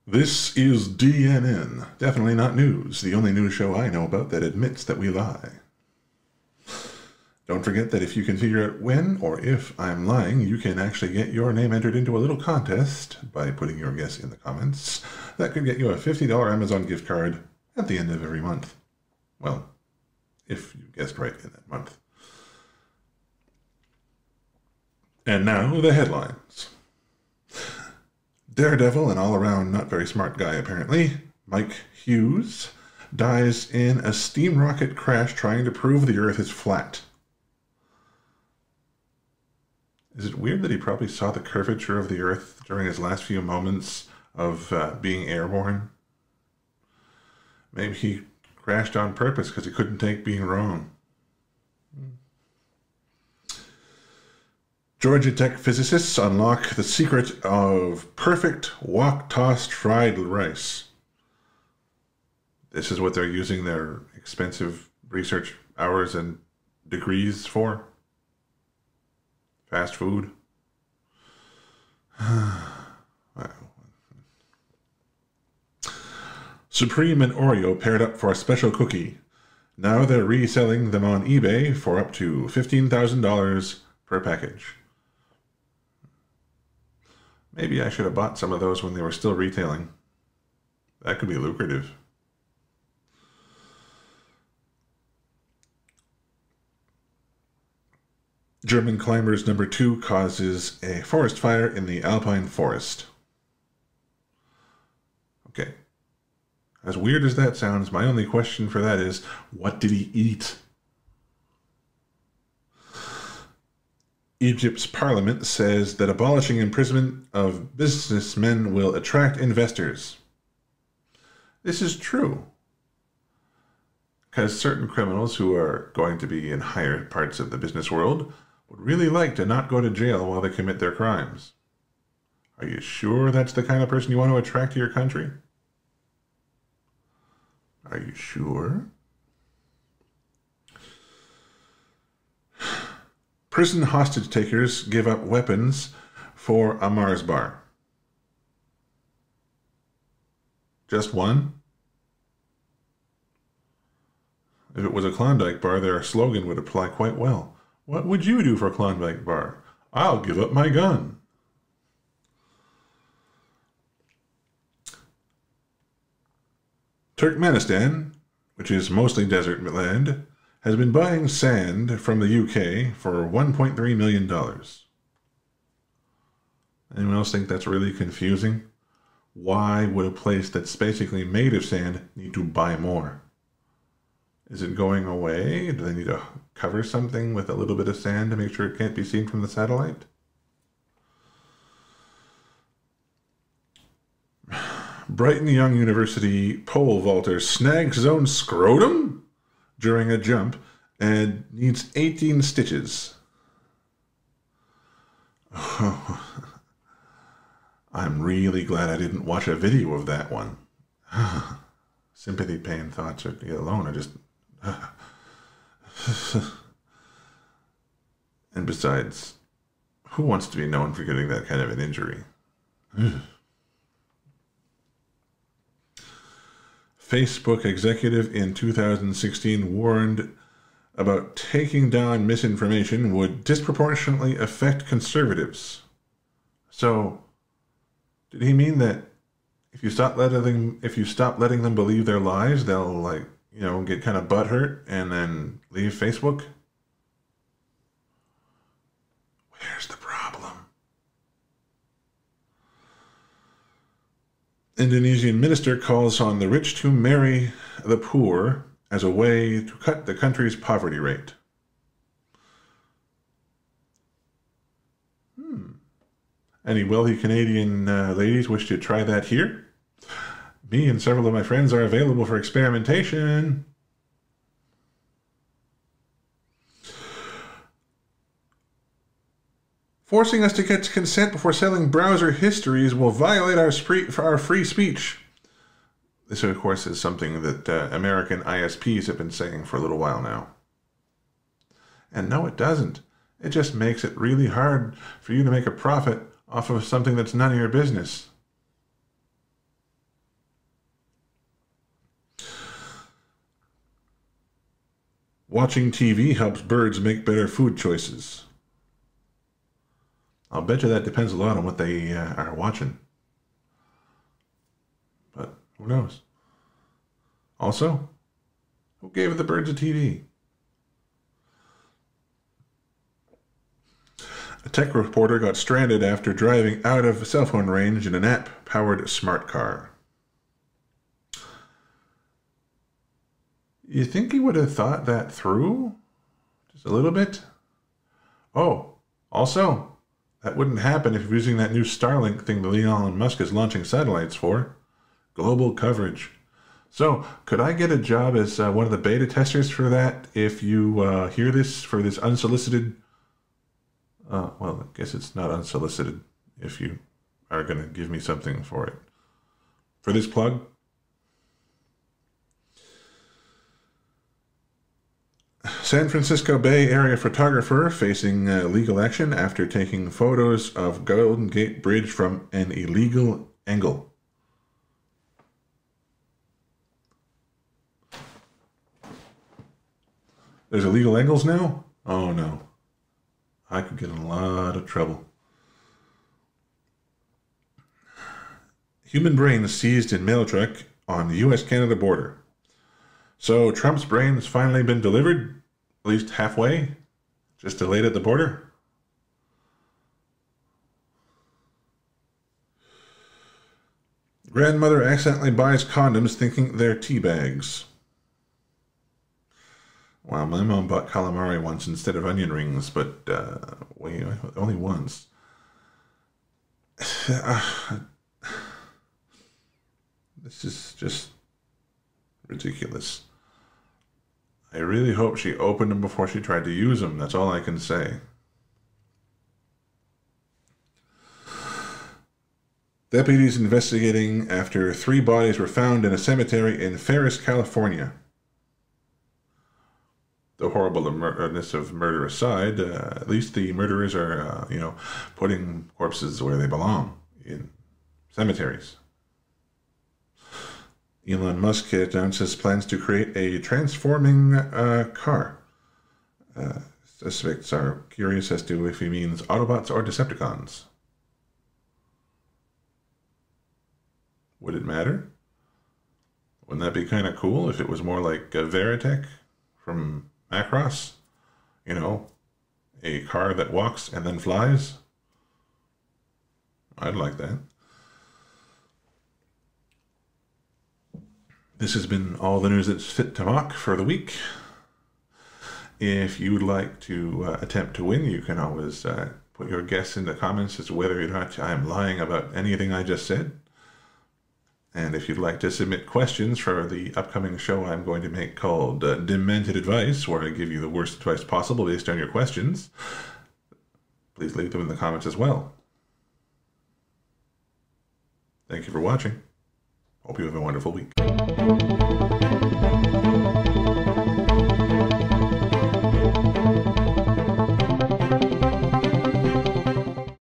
This is DNN, definitely not news, the only news show I know about that admits that we lie. Don't forget that if you can figure out when or if I'm lying, you can actually get your name entered into a little contest by putting your guess in the comments. That could get you a $50 Amazon gift card at the end of every month. Well, if you guessed right in that month. And now the headlines. Daredevil, an all-around not very smart guy apparently, Mike Hughes, dies in a steam rocket crash trying to prove the Earth is flat. Is it weird that he probably saw the curvature of the Earth during his last few moments of being airborne? Maybe he crashed on purpose because he couldn't take being wrong. Georgia Tech physicists unlock the secret of perfect wok-tossed fried rice. This is what they're using their expensive research hours and degrees for? Fast food? Supreme and Oreo paired up for a special cookie. Now they're reselling them on eBay for up to $15,000 per package. Maybe I should have bought some of those when they were still retailing. That could be lucrative. German climbers number 2 causes a forest fire in the Alpine forest. Okay. As weird as that sounds, my only question for that is, what did he eat? Egypt's parliament says that abolishing imprisonment of businessmen will attract investors. This is true, because certain criminals who are going to be in higher parts of the business world would really like to not go to jail while they commit their crimes. Are you sure that's the kind of person you want to attract to your country? Are you sure? Prison hostage takers give up weapons for a Mars bar. Just one? If it was a Klondike bar, their slogan would apply quite well. What would you do for a Klondike bar? I'll give up my gun. Turkmenistan, which is mostly desert land, has been buying sand from the UK for $1.3 million. Anyone else think that's really confusing? Why would a place that's basically made of sand need to buy more? Is it going away? Do they need to cover something with a little bit of sand to make sure it can't be seen from the satellite? Brighton Young University pole vaulter snags his own scrotum during a jump and needs 18 stitches. Oh, I'm really glad I didn't watch a video of that one. Sympathy, pain, thoughts alone are just... And besides, who wants to be known for getting that kind of an injury? Facebook executive in 2016 warned about taking down misinformation would disproportionately affect conservatives. So, did he mean that if you stop letting them believe their lies, they'll get kind of butthurt and then leave Facebook? Where's the problem? Indonesian minister calls on the rich to marry the poor as a way to cut the country's poverty rate. Any wealthy Canadian ladies wish to try that here? Me and several of my friends are available for experimentation. Forcing us to get consent before selling browser histories will violate our free speech. This, of course, is something that American ISPs have been saying for a little while now. And no, it doesn't. It just makes it really hard for you to make a profit off of something that's none of your business. Watching TV helps birds make better food choices. I'll bet you that depends a lot on what they are watching. But who knows? Also, who gave the birds a TV? A tech reporter got stranded after driving out of cell phone range in an app-powered smart car. You think he would have thought that through? Just a little bit? Oh, also, that wouldn't happen if you're using that new Starlink thing that Elon Musk is launching satellites for. Global coverage. So, could I get a job as one of the beta testers for that if you hear this for this unsolicited... well, I guess it's not unsolicited if you are going to give me something for it. For this plug? San Francisco Bay Area photographer facing legal action after taking photos of Golden Gate Bridge from an illegal angle. There's illegal angles now? Oh no. I could get in a lot of trouble. Human brain seized in mail truck on the US-Canada border. So Trump's brain has finally been delivered, at least halfway, just delayed at the border. Grandmother accidentally buys condoms thinking they're tea bags. Wow, my mom bought calamari once instead of onion rings, but only once. This is just ridiculous. I really hope she opened them before she tried to use them. That's all I can say. Deputies investigating after 3 bodies were found in a cemetery in Ferris, California. The horribleness of murder aside, at least the murderers are, putting corpses where they belong, in cemeteries. Elon Musk announces plans to create a transforming car. Suspects are curious as to if he means Autobots or Decepticons. Would it matter? Wouldn't that be kind of cool if it was more like Veritech from Macross? You know, a car that walks and then flies? I'd like that. This has been all the news that's fit to mock for the week. If you would like to attempt to win, you can always put your guess in the comments as to whether or not I am lying about anything I just said. And if you'd like to submit questions for the upcoming show I'm going to make called Demented Advice, where I give you the worst advice possible based on your questions, please leave them in the comments as well. Thank you for watching. Hope you have a wonderful week.